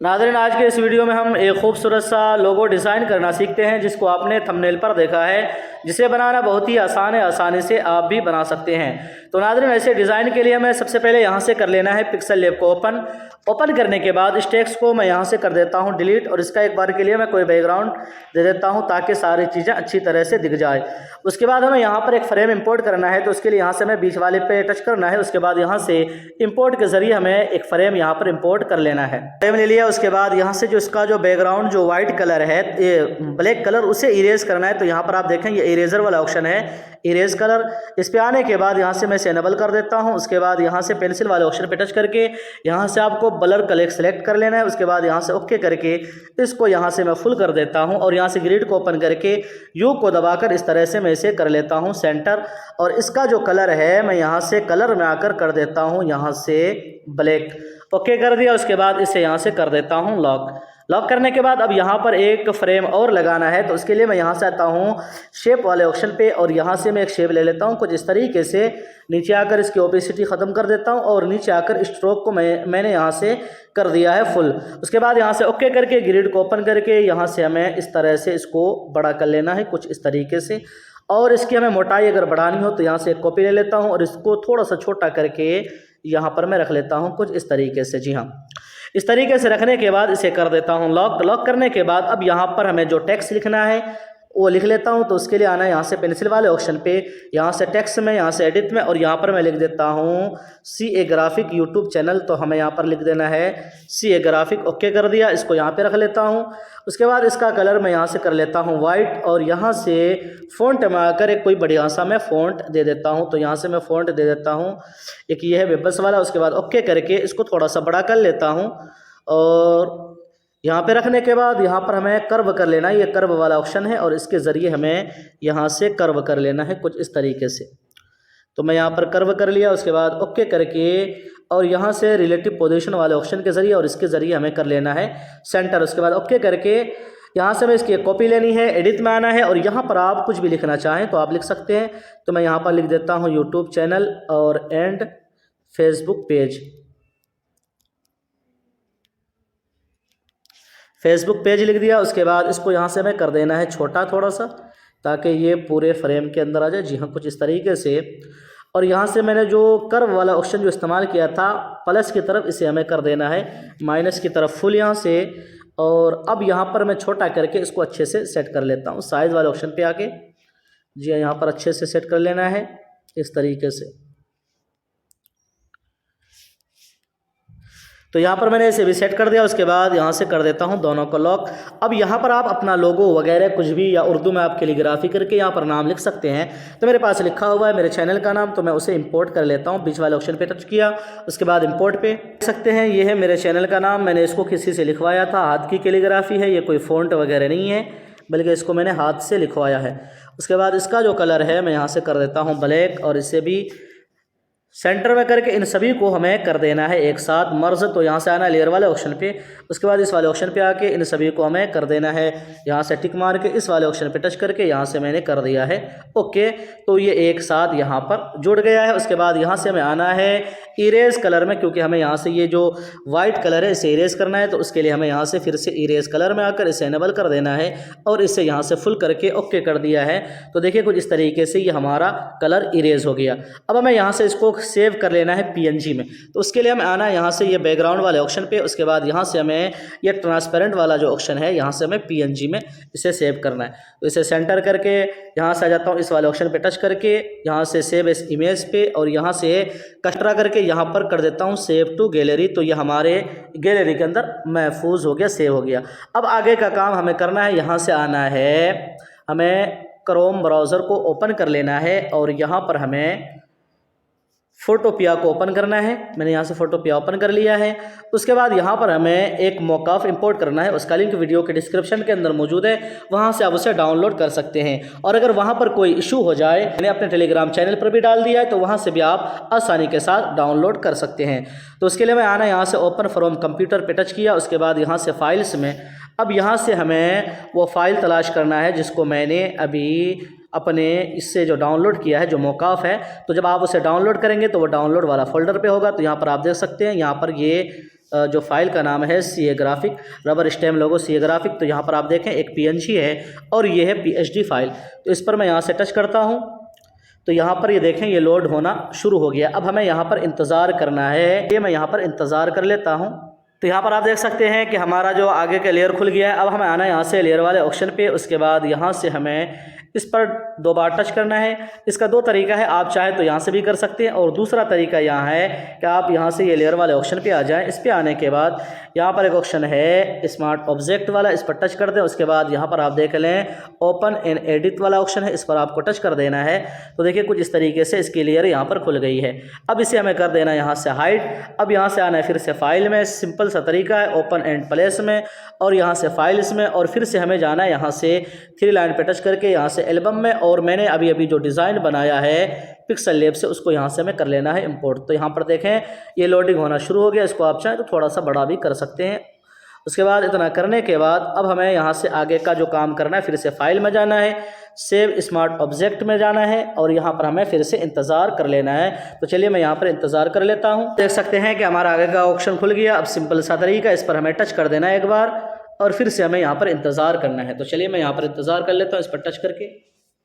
नाज़रीन, आज के इस वीडियो में हम एक खूबसूरत सा लोगो डिज़ाइन करना सीखते हैं जिसको आपने थंबनेल पर देखा है, जिसे बनाना बहुत ही आसान है। आसानी से आप भी बना सकते हैं। तो नाज़रीन, ऐसे डिज़ाइन के लिए हमें सबसे पहले यहाँ से कर लेना है पिक्सल लैब को ओपन करने के बाद इस टेक्स्ट को मैं यहाँ से कर देता हूँ डिलीट, और इसका एक बार के लिए मैं कोई बैकग्राउंड दे देता हूँ ताकि सारी चीज़ें अच्छी तरह से दिख जाए। उसके बाद हमें यहाँ पर एक फ्रेम इंपोर्ट करना है, तो उसके लिए यहाँ से हमें बीच वाले पे टच करना है। उसके बाद यहाँ से इंपोर्ट के ज़रिए हमें एक फ्रेम यहाँ पर इंपोर्ट कर लेना है। फ्रेम ले लिया, उसके बाद यहाँ से जो इसका जो बैकग्राउंड जो वाइट कलर है, ये ब्लैक कलर, उसे इरेज करना है। तो यहाँ पर आप देखें ये इरेजर वाला ऑप्शन है, इरेज कलर। इस पे आने के बाद यहाँ से मैं इसे इनेबल कर देता हूँ। उसके बाद यहाँ से पेंसिल वाले ऑप्शन पे टच करके यहाँ से आपको ब्लर कलर सेलेक्ट कर लेना है। उसके बाद यहाँ से ओके करके इसको यहाँ से मैं फुल कर देता हूँ, और यहाँ से ग्रिड को ओपन करके यू को दबाकर इस तरह से मैं इसे कर लेता हूँ सेंटर। और इसका जो कलर है मैं यहाँ से कलर में आकर कर देता हूँ यहाँ से ब्लैक। ओके कर दिया। उसके बाद इसे यहाँ से कर देता हूँ लॉक करने के बाद अब यहाँ पर एक फ्रेम और लगाना है, तो उसके लिए मैं यहाँ से आता हूँ शेप वाले ऑप्शन पे, और यहाँ से मैं एक शेप ले लेता हूँ कुछ इस तरीके से। नीचे आकर इसकी ओपेसिटी ख़त्म कर देता हूँ, और नीचे आकर स्ट्रोक को मैंने यहाँ से कर दिया है फुल। उसके बाद यहाँ से ओके करके ग्रिड को ओपन करके यहाँ से हमें इस तरह से इसको बड़ा कर लेना है कुछ इस तरीके से। और इसकी हमें मोटाई अगर बढ़ानी हो तो यहाँ से एक कॉपी ले लेता हूँ, और इसको थोड़ा सा छोटा करके यहाँ पर मैं रख लेता हूँ कुछ इस तरीके से। जी हाँ, इस तरीके से रखने के बाद इसे कर देता हूँ लॉक करने के बाद अब यहाँ पर हमें जो टेक्स्ट लिखना है वो लिख लेता हूँ। तो उसके लिए आना है यहाँ से पेंसिल वाले ऑप्शन पे, यहाँ से टेक्स्ट में, यहाँ से एडिट में, और यहाँ पर मैं लिख देता हूँ सी ए ग्राफिक यूट्यूब चैनल। तो हमें यहाँ पर लिख देना है सी ए ग्राफिक। ओके कर दिया, इसको यहाँ पे रख लेता हूँ। उसके बाद इसका कलर मैं यहाँ से कर लेता हूँ वाइट, और यहाँ से फ़ॉन्ट में आकर एक कोई बढ़िया सा मैं फ़ॉन्ट दे देता हूँ। तो यहाँ से मैं फ़ॉन्ट दे देता हूँ एक ये है वेबस वाला। उसके बाद ओके करके इसको थोड़ा सा बड़ा कर लेता हूँ, और यहाँ पे रखने के बाद यहाँ पर हमें कर्व कर लेना है। ये कर्व वाला ऑप्शन है, और इसके ज़रिए हमें यहाँ से कर्व कर लेना है कुछ इस तरीके से। तो मैं यहाँ पर कर्व कर लिया। उसके बाद ओके करके और यहाँ से रिलेटिव पोजीशन वाले ऑप्शन के ज़रिए और इसके ज़रिए हमें कर लेना है सेंटर। उसके बाद ओके करके यहाँ से हमें इसकी एक कॉपी लेनी है, एडिट में आना है, और यहाँ पर आप कुछ भी लिखना चाहें तो आप लिख सकते हैं। तो मैं यहाँ पर लिख देता हूँ यूट्यूब चैनल और एंड फेसबुक पेज लिख दिया। उसके बाद इसको यहाँ से हमें कर देना है छोटा थोड़ा सा, ताकि ये पूरे फ्रेम के अंदर आ जाए। जी हाँ, कुछ इस तरीके से। और यहाँ से मैंने जो कर्व वाला ऑप्शन जो इस्तेमाल किया था प्लस की तरफ, इसे हमें कर देना है माइनस की तरफ फुल यहाँ से। और अब यहाँ पर मैं छोटा करके इसको अच्छे से सेट कर लेता हूँ साइज़ वाले ऑप्शन पे आके। जी हाँ, यहाँ पर अच्छे से सेट कर लेना है इस तरीके से। तो यहाँ पर मैंने इसे भी सेट कर दिया। उसके बाद यहाँ से कर देता हूँ दोनों को लॉक। अब यहाँ पर आप अपना लोगो वगैरह कुछ भी, या उर्दू में आप कैलीग्राफी करके यहाँ पर नाम लिख सकते हैं। तो मेरे पास लिखा हुआ है मेरे चैनल का नाम, तो मैं उसे इंपोर्ट कर लेता हूँ। बीच वाले ऑप्शन पे टच किया, उसके बाद इंपोर्ट पे देख सकते हैं ये है मेरे चैनल का नाम। मैंने इसको किसी से लिखवाया था, हाथ की कैलीग्राफी है, ये कोई फ़ॉन्ट वगैरह नहीं है, बल्कि इसको मैंने हाथ से लिखवाया है। उसके बाद इसका जो कलर है मैं यहाँ से कर देता हूँ ब्लैक, और इसे भी सेंटर में करके इन सभी को हमें कर देना है एक साथ मर्ज। तो यहाँ से आना है लेयर वाले ऑप्शन पे, उसके बाद इस वाले ऑप्शन पे आके इन सभी को हमें कर देना है यहाँ से टिक मार के इस वाले ऑप्शन पे टच करके यहाँ से मैंने कर दिया है ओके। तो ये एक साथ यहाँ पर जुड़ गया है। उसके बाद यहाँ से हमें आना है इरेज कलर में, क्योंकि हमें यहाँ से ये जो वाइट कलर है इसे इरेज करना है। तो उसके लिए हमें यहाँ से फिर से इरेज कलर में आकर इसे इनेबल कर देना है, और इसे यहाँ से फुल करके ओके कर दिया है। तो देखिए कुछ इस तरीके से ये हमारा कलर इरेज हो गया। अब हमें यहाँ से इसको सेव कर लेना है पीएनजी में। तो उसके लिए हमें आना है यहाँ से ये बैकग्राउंड वाले ऑप्शन पे। उसके बाद यहाँ से हमें ये ट्रांसपेरेंट वाला जो ऑप्शन है यहाँ से हमें पीएनजी में इसे सेव करना है। तो इसे सेंटर करके यहाँ से आ जाता हूँ इस वाले ऑप्शन पे टच करके, यहाँ से सेव इस इमेज पे, और यहाँ से कस्ट्रा करके यहाँ पर कर देता हूँ सेव टू गैलरी। तो ये हमारे गैलरी के अंदर महफूज हो गया, सेव हो गया। अब आगे का काम हमें करना है, यहाँ से आना है हमें क्रोम ब्राउज़र को ओपन कर लेना है, और यहाँ पर हमें फोटोपिया को ओपन करना है। मैंने यहाँ से फोटोपिया ओपन कर लिया है। उसके बाद यहाँ पर हमें एक मॉकअप इंपोर्ट करना है, उसका लिंक वीडियो के डिस्क्रिप्शन के अंदर मौजूद है, वहाँ से आप उसे डाउनलोड कर सकते हैं। और अगर वहाँ पर कोई इशू हो जाए, मैंने अपने टेलीग्राम चैनल पर भी डाल दिया है, तो वहाँ से भी आप आसानी के साथ डाउनलोड कर सकते हैं। तो उसके लिए मैं आना यहाँ से ओपन फ्रॉम कंप्यूटर पर टच किया। उसके बाद यहाँ से फाइल्स में अब यहाँ से हमें वो फाइल तलाश करना है जिसको मैंने अभी अपने इससे जो डाउनलोड किया है, जो मौकाफ है। तो जब आप उसे डाउनलोड करेंगे तो वो डाउनलोड वाला फोल्डर पे होगा। तो यहाँ पर आप देख सकते हैं, यहाँ पर ये जो फाइल का नाम है CA ग्राफिक, रबर स्टैम्प लोगो CA ग्राफिक। तो यहाँ पर आप देखें एक PNG है और ये है PSD फाइल। तो इस पर मैं यहाँ से टच करता हूँ तो यहाँ पर ये देखें ये लोड होना शुरू हो गया। अब हमें यहाँ पर इंतज़ार करना है, ये मैं यहाँ पर इंतज़ार कर लेता हूँ। तो यहाँ पर आप देख सकते हैं कि हमारा जो आगे का लेयर खुल गया है। अब हमें आना है यहाँ से लेयर वाले ऑप्शन पे, उसके बाद यहाँ से हमें इस पर 2 बार टच करना है। इसका 2 तरीका है, आप चाहे तो यहाँ से भी कर सकते हैं और दूसरा तरीका यहाँ है कि आप यहाँ से ये लेयर वाले ऑप्शन पे आ जाएं। इस पे आने के बाद यहाँ पर एक ऑप्शन है स्मार्ट ऑब्जेक्ट वाला, इस पर टच कर दें। उसके बाद यहाँ पर आप देख लें ओपन एंड एडिट वाला ऑप्शन है, इस पर आपको टच कर देना है। तो देखिए कुछ इस तरीके से इसकी लेयर यहाँ पर खुल गई है। अब इसे हमें कर देना यहाँ से हाइड। अब यहाँ से आना है फिर से फाइल में, सिंपल सा तरीका है, ओपन एंड प्लेस में और यहाँ से फाइल्स में, और फिर से हमें जाना है यहाँ से 3 लाइन पे टच करके यहाँ से एल्बम में। और मैंने अभी जो डिज़ाइन बनाया है पिक्सल लैब से, उसको यहाँ से हमें कर लेना है इंपोर्ट। तो यहाँ पर देखें ये लोडिंग होना शुरू हो गया। इसको आप चाहें तो थोड़ा सा बड़ा भी कर सकते हैं। उसके बाद इतना करने के बाद अब हमें यहाँ से आगे का जो काम करना है, फिर से फाइल में जाना है, सेव स्मार्ट ऑब्जेक्ट में जाना है और यहाँ पर हमें फिर से इंतज़ार कर लेना है। तो चलिए मैं यहाँ पर इंतज़ार कर लेता हूँ। देख सकते हैं कि हमारा आगे का ऑप्शन खुल गया। अब सिंपल सा तरीका, इस पर हमें टच कर देना है एक बार और फिर से हमें यहाँ पर इंतज़ार करना है। तो चलिए मैं यहाँ पर इंतज़ार कर लेता हूँ इस पर टच करके।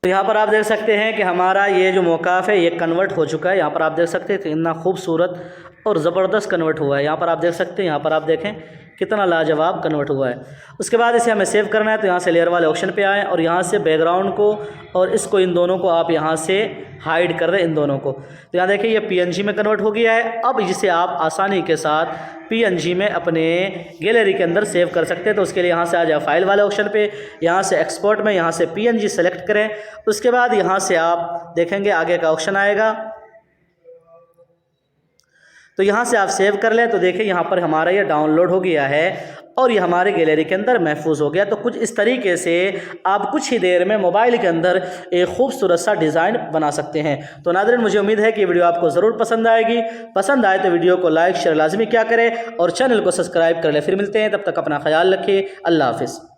तो यहाँ पर आप देख सकते हैं कि हमारा ये जो मौकाफ़ है ये कन्वर्ट हो चुका है। यहाँ पर आप देख सकते हैं कितना खूबसूरत और ज़बरदस्त कन्वर्ट हुआ है। यहाँ पर आप देख सकते हैं, यहाँ पर आप देखें कितना लाजवाब कन्वर्ट हुआ है। उसके बाद इसे हमें सेव करना है। तो यहाँ से लेयर वाले ऑप्शन पे आएँ और यहाँ से बैकग्राउंड को और इसको, इन दोनों को आप यहाँ से हाइड कर दें, इन दोनों को। तो यहाँ देखिए ये PNG में कन्वर्ट हो गया है। अब जिसे आप आसानी के साथ PNG में अपने गैलरी के अंदर सेव कर सकते हैं। तो उसके लिए यहाँ से आ जाए फाइल वाले ऑप्शन पे, यहाँ से एक्सपोर्ट में यहाँ से PNG सेलेक्ट करें। उसके बाद यहाँ से आप देखेंगे आगे का ऑप्शन आएगा, तो यहाँ से आप सेव कर लें। तो देखिए यहाँ पर हमारा ये डाउनलोड हो गया है और ये हमारे गैलरी के अंदर महफूज हो गया। तो कुछ इस तरीके से आप कुछ ही देर में मोबाइल के अंदर एक खूबसूरत सा डिज़ाइन बना सकते हैं। तो नाज़रीन, मुझे उम्मीद है कि ये वीडियो आपको ज़रूर पसंद आएगी। पसंद आए तो वीडियो को लाइक शेयर लाजमी क्या करें और चैनल को सब्सक्राइब कर लें। फिर मिलते हैं, तब तक अपना ख्याल रखिए। अल्लाह हाफ़िज़।